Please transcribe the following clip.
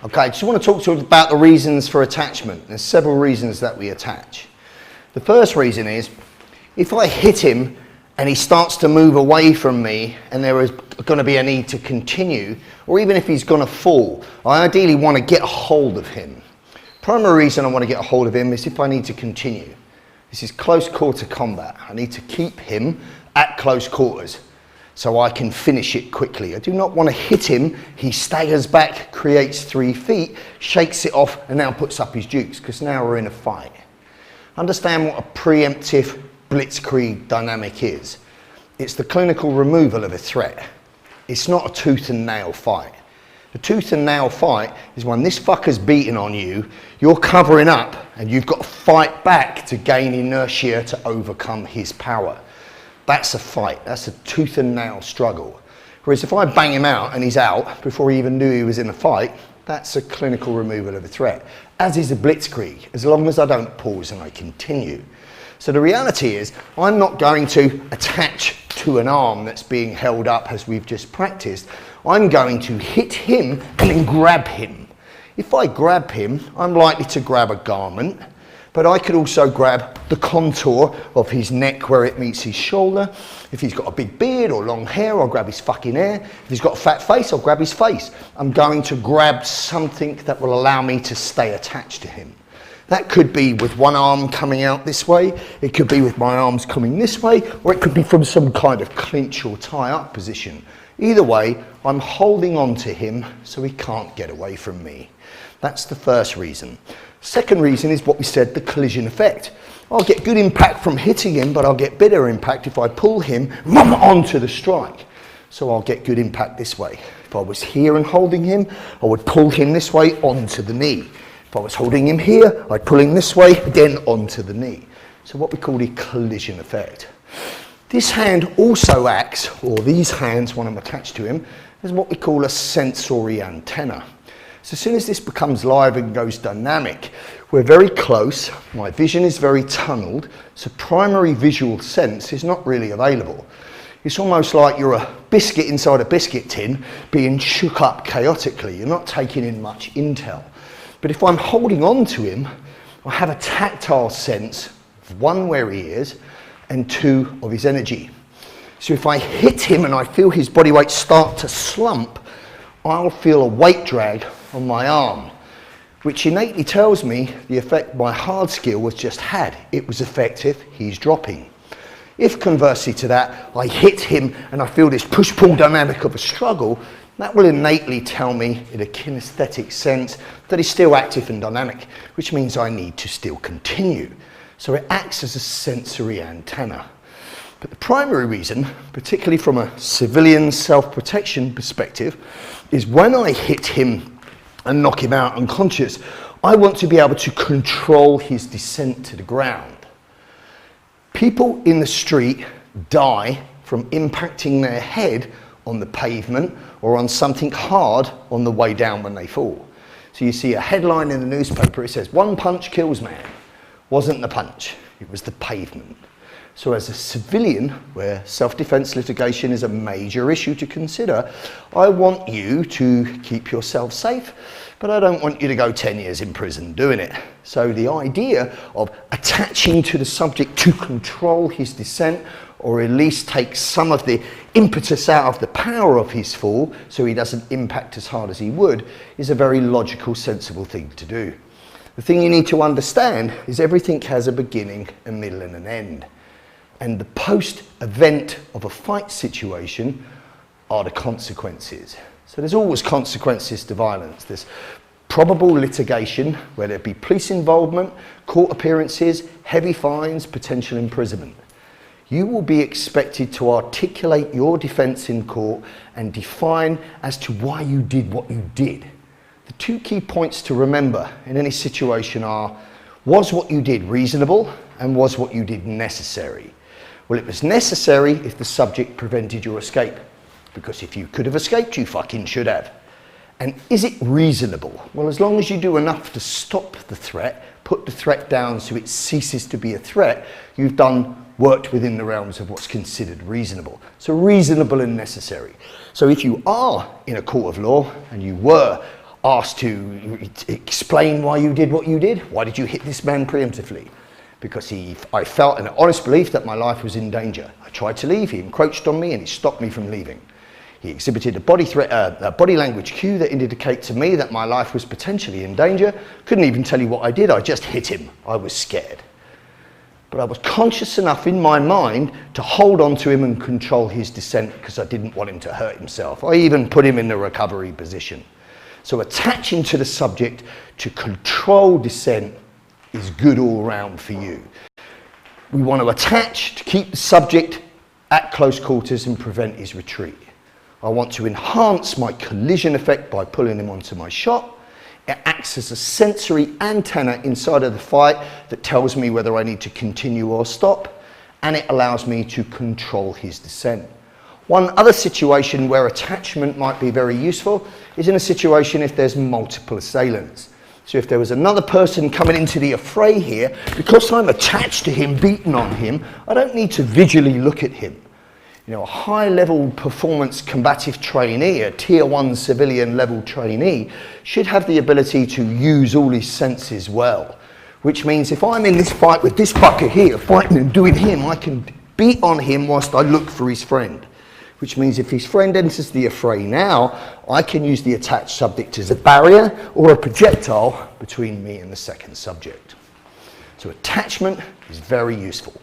Okay, I just want to talk to you about the reasons for attachment. There's several reasons that we attach. The first reason is, if I hit him and he starts to move away from me and there is going to be a need to continue, or even if he's going to fall, I ideally want to get a hold of him. Primary reason I want to get a hold of him is if I need to continue. This is close quarter combat. I need to keep him at close quarters so I can finish it quickly. I do not want to hit him, he staggers back, creates 3 feet, shakes it off and now puts up his dukes, because now we're in a fight. Understand what a preemptive blitzkrieg dynamic is. It's the clinical removal of a threat. It's not a tooth and nail fight. A tooth and nail fight is when this fucker's beating on you, you're covering up and you've got to fight back to gain inertia to overcome his power. That's a fight, that's a tooth and nail struggle. Whereas if I bang him out and he's out before he even knew he was in a fight, that's a clinical removal of a threat, as is a blitzkrieg, as long as I don't pause and I continue. So the reality is, I'm not going to attach to an arm that's being held up as we've just practiced. I'm going to hit him and then grab him. If I grab him, I'm likely to grab a garment, but I could also grab the contour of his neck where it meets his shoulder. If he's got a big beard or long hair, I'll grab his fucking hair. If he's got a fat face, I'll grab his face. I'm going to grab something that will allow me to stay attached to him. That could be with one arm coming out this way, it could be with my arms coming this way, or it could be from some kind of clinch or tie up position. Either way, I'm holding on to him so he can't get away from me. That's the first reason. Second reason is what we said, the collision effect. I'll get good impact from hitting him, but I'll get better impact if I pull him onto the strike. So I'll get good impact this way. If I was here and holding him, I would pull him this way onto the knee. If I was holding him here, I'd pull him this way, again onto the knee. So what we call the collision effect. This hand also acts, or these hands when I'm attached to him, as what we call a sensory antenna. So as soon as this becomes live and goes dynamic, we're very close, my vision is very tunneled, so primary visual sense is not really available. It's almost like you're a biscuit inside a biscuit tin being shook up chaotically. You're not taking in much intel. But if I'm holding on to him, I have a tactile sense of 1, where he is, and 2, of his energy. So if I hit him and I feel his body weight start to slump, I'll feel a weight drag on my arm, which innately tells me the effect my hard skill was just had. It was effective, he's dropping. If conversely to that, I hit him and I feel this push-pull dynamic of a struggle, that will innately tell me in a kinesthetic sense that he's still active and dynamic, which means I need to still continue. So it acts as a sensory antenna. But the primary reason, particularly from a civilian self-protection perspective, is when I hit him and knock him out unconscious, I want to be able to control his descent to the ground. People in the street die from impacting their head on the pavement or on something hard on the way down when they fall. So you see a headline in the newspaper, it says, "1 punch kills man." Wasn't the punch, it was the pavement. So as a civilian, where self-defense litigation is a major issue to consider, I want you to keep yourself safe, but I don't want you to go 10 years in prison doing it. So the idea of attaching to the subject to control his descent, or at least take some of the impetus out of the power of his fall so he doesn't impact as hard as he would, is a very logical, sensible thing to do. The thing you need to understand is everything has a beginning, a middle and an end. And the post-event of a fight situation are the consequences. So there's always consequences to violence. There's probable litigation, where there'd be police involvement, court appearances, heavy fines, potential imprisonment. You will be expected to articulate your defense in court and define as to why you did what you did. The 2 key points to remember in any situation are, was what you did reasonable, and was what you did necessary? Well, it was necessary if the subject prevented your escape, because if you could have escaped, you fucking should have. And is it reasonable? Well, as long as you do enough to stop the threat, put the threat down so it ceases to be a threat, you've worked within the realms of what's considered reasonable. So reasonable and necessary. So if you are in a court of law and you were asked to explain why you did what you did. Why did you hit this man preemptively? Because I felt an honest belief that my life was in danger. I tried to leave, he encroached on me and he stopped me from leaving. He exhibited a body language cue that indicated to me that my life was potentially in danger. Couldn't even tell you what I did, I just hit him. I was scared. But I was conscious enough in my mind to hold on to him and control his descent because I didn't want him to hurt himself. I even put him in the recovery position. So attaching to the subject to control descent is good all round for you. We want to attach to keep the subject at close quarters and prevent his retreat. I want to enhance my collision effect by pulling him onto my shot. It acts as a sensory antenna inside of the fight that tells me whether I need to continue or stop, and it allows me to control his descent. One other situation where attachment might be very useful is in a situation if there's multiple assailants. So if there was another person coming into the affray here, because I'm attached to him, beaten on him, I don't need to visually look at him. You know, a high-level performance combative trainee, a tier 1 civilian level trainee, should have the ability to use all his senses well. Which means if I'm in this fight with this fucker here, fighting and doing him, I can beat on him whilst I look for his friend. Which means if his friend enters the affray now, I can use the attached subject as a barrier or a projectile between me and the second subject. So attachment is very useful.